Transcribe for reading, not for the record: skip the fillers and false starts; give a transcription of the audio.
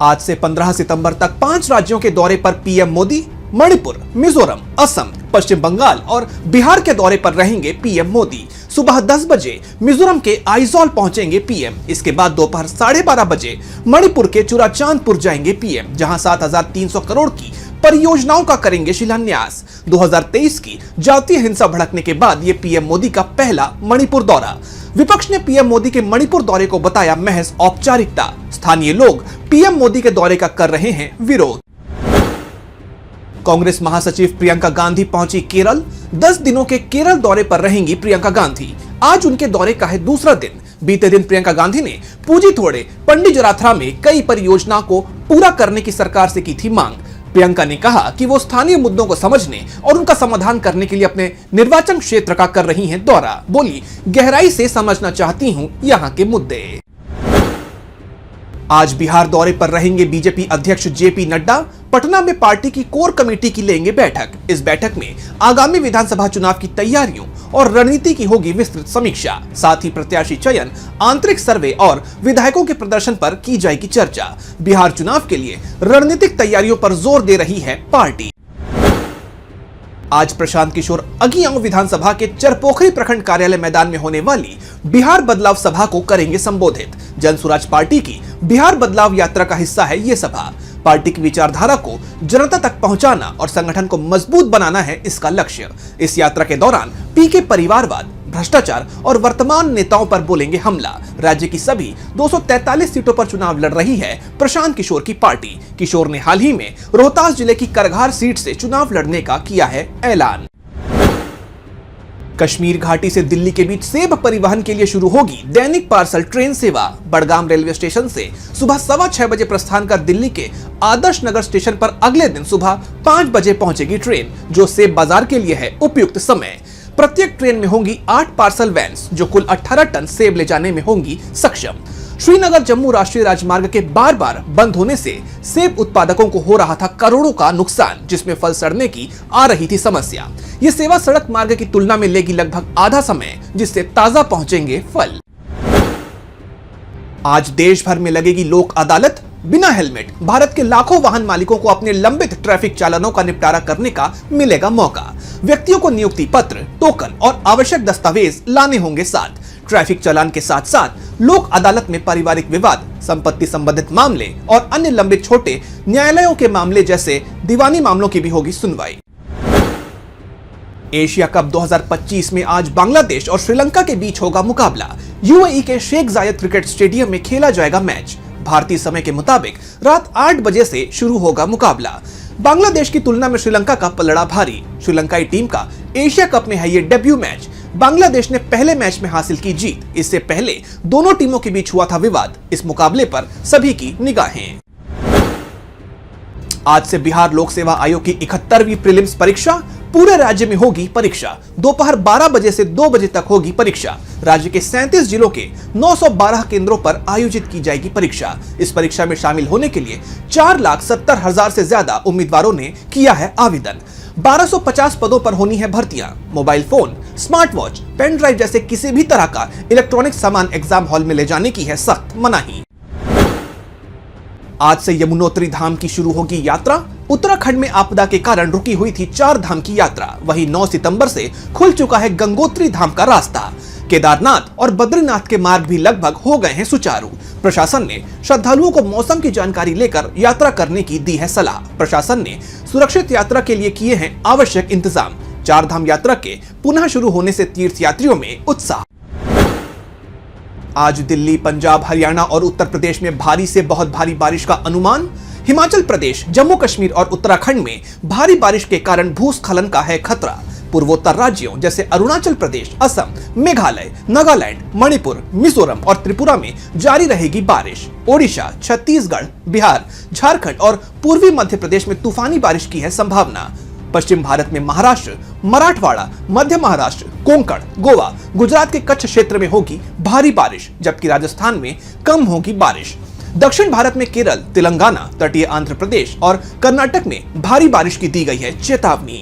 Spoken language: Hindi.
आज से 15 सितंबर तक 5 राज्यों के दौरे पर पीएम मोदी। मणिपुर, मिजोरम, असम, पश्चिम बंगाल और बिहार के दौरे पर रहेंगे पीएम मोदी। सुबह 10 बजे मिजोरम के आइजॉल पहुंचेंगे पीएम। इसके बाद दोपहर 12:30 बजे मणिपुर के चुराचांदपुर जाएंगे पीएम, जहां 7,300 करोड़ की परियोजनाओं का करेंगे शिलान्यास। 2023 की जातीय हिंसा भड़कने के बाद ये पीएम मोदी का पहला मणिपुर दौरा। विपक्ष ने पीएम मोदी के मणिपुर दौरे को बताया महज औपचारिकता। स्थानीय लोग पीएम मोदी के दौरे का कर रहे हैं विरोध। कांग्रेस महासचिव प्रियंका गांधी पहुंची केरल। 10 दिनों के केरल दौरे पर रहेंगी प्रियंका गांधी। आज उनके दौरे का है दूसरा दिन। बीते दिन प्रियंका गांधी ने पूजी थोड़े पंडित जराथरा में कई परियोजना को पूरा करने की सरकार से की थी मांग। प्रियंका ने कहा कि वो स्थानीय मुद्दों को समझने और उनका समाधान करने के लिए अपने निर्वाचन क्षेत्र का कर रही हैं दौरा। बोली, गहराई से समझना चाहती हूं यहां के मुद्दे। आज बिहार दौरे पर रहेंगे बीजेपी अध्यक्ष जेपी नड्डा। पटना में पार्टी की कोर कमेटी की लेंगे बैठक। इस बैठक में आगामी विधानसभा चुनाव की तैयारियों और रणनीति की होगी विस्तृत समीक्षा। साथ ही प्रत्याशी चयन, आंतरिक सर्वे और विधायकों के प्रदर्शन पर की जाएगी चर्चा। बिहार चुनाव के लिए रणनीतिक तैयारियों पर जोर दे रही है पार्टी। आज प्रशांत किशोर अगियाओं विधानसभा के चरपोखरी प्रखंड कार्यालय मैदान में होने वाली बिहार बदलाव सभा को करेंगे संबोधित। जनसुराज पार्टी की बिहार बदलाव यात्रा का हिस्सा है ये सभा। पार्टी की विचारधारा को जनता तक पहुंचाना और संगठन को मजबूत बनाना है इसका लक्ष्य। इस यात्रा के दौरान पीके परिवारवाद, भ्रष्टाचार और वर्तमान नेताओं पर बोलेंगे हमला। राज्य की सभी 243 सीटों पर चुनाव लड़ रही है प्रशांत किशोर की पार्टी। किशोर ने हाल ही में रोहतास जिले की करघार सीट से चुनाव लड़ने का किया है ऐलान। कश्मीर घाटी से दिल्ली के बीच सेब परिवहन के लिए शुरू होगी दैनिक पार्सल ट्रेन सेवा। बड़गाम रेलवे स्टेशन से सुबह 6:15 बजे प्रस्थान कर दिल्ली के आदर्श नगर स्टेशन पर अगले दिन सुबह 5 बजे पहुंचेगी ट्रेन, जो सेब बाजार के लिए है उपयुक्त समय। प्रत्येक ट्रेन में होंगी 8 पार्सल वैन्स, जो कुल 18 टन सेब ले जाने में होंगी सक्षम। श्रीनगर जम्मू राष्ट्रीय राजमार्ग के बार बार बंद होने से सेब उत्पादकों को हो रहा था करोड़ों का नुकसान, जिसमें फल सड़ने की आ रही थी समस्या। ये सेवा सड़क मार्ग की तुलना में लेगी लगभग आधा समय, जिससे ताजा पहुंचेंगे फल। आज देश भर में लगेगी लोक अदालत। बिना हेलमेट भारत के लाखों वाहन मालिकों को अपने लंबित ट्रैफिक चालानों का निपटारा करने का मिलेगा मौका। व्यक्तियों को नियुक्ति पत्र, टोकन और आवश्यक दस्तावेज लाने होंगे साथ। ट्रैफिक चालान के साथ साथ लोक अदालत में पारिवारिक विवाद, संपत्ति संबंधित मामले और अन्य लंबित छोटे न्यायालयों के मामले जैसे दीवानी मामलों की भी होगी सुनवाई। एशिया कप 2025 में आज बांग्लादेश और श्रीलंका के बीच होगा मुकाबला। यूएई के शेख जायद क्रिकेट स्टेडियम में खेला जाएगा मैच। भारतीय समय के मुताबिक रात 8 बजे से शुरू होगा मुकाबला। बांग्लादेश की तुलना में श्रीलंका का पलड़ा भारी। श्रीलंकाई टीम का एशिया कप में है ये डेब्यू मैच। बांग्लादेश ने पहले मैच में हासिल की जीत। इससे पहले दोनों टीमों के बीच हुआ था विवाद। इस मुकाबले पर सभी की निगाहें। आज से बिहार लोक सेवा आयोग की 71वीं प्रीलिम्स परीक्षा। पूरे राज्य में होगी परीक्षा। दोपहर 12 बजे से 2 बजे तक होगी परीक्षा। राज्य के 37 जिलों के 912 केंद्रों पर आयोजित की जाएगी परीक्षा। इस परीक्षा में शामिल होने के लिए 4,70,000 से ज्यादा उम्मीदवारों ने किया है आवेदन। 1250 पदों पर होनी है भर्तियां। Mobile phone, smart watch, pen drive जैसे किसी भी तरह का इलेक्ट्रॉनिक सामान एग्जाम हॉल में ले जाने की है सख्त मनाही। आज से यमुनोत्री धाम की शुरू होगी यात्रा। उत्तराखंड में आपदा के कारण रुकी हुई थी 4 धाम की यात्रा। वहीं 9 सितंबर से खुल चुका है गंगोत्री धाम का रास्ता। केदारनाथ और बद्रीनाथ के मार्ग भी लगभग हो गए हैं सुचारू। प्रशासन ने श्रद्धालुओं को मौसम की जानकारी लेकर यात्रा करने की दी है सलाह। प्रशासन ने सुरक्षित यात्रा के लिए किए हैं आवश्यक इंतजाम। 4 धाम यात्रा के पुनः शुरू होने से तीर्थयात्रियों में उत्साह। आज दिल्ली, पंजाब, हरियाणा और उत्तर प्रदेश में भारी से बहुत भारी बारिश का अनुमान। हिमाचल प्रदेश, जम्मू कश्मीर और उत्तराखंड में भारी बारिश के कारण भूस्खलन का है खतरा। पूर्वोत्तर राज्यों जैसे अरुणाचल प्रदेश, असम, मेघालय, नागालैंड, मणिपुर, मिजोरम और त्रिपुरा में जारी रहेगी बारिश। ओडिशा, छत्तीसगढ़, बिहार, झारखंड और पूर्वी मध्य प्रदेश में तूफानी बारिश की है संभावना। पश्चिम भारत में महाराष्ट्र, मराठवाड़ा, मध्य महाराष्ट्र, कोंकण, गोवा, गुजरात के कच्छ क्षेत्र में होगी भारी बारिश, जबकि राजस्थान में कम होगी बारिश। दक्षिण भारत में केरल, तेलंगाना, तटीय आंध्र प्रदेश और कर्नाटक में भारी बारिश की दी गई है चेतावनी।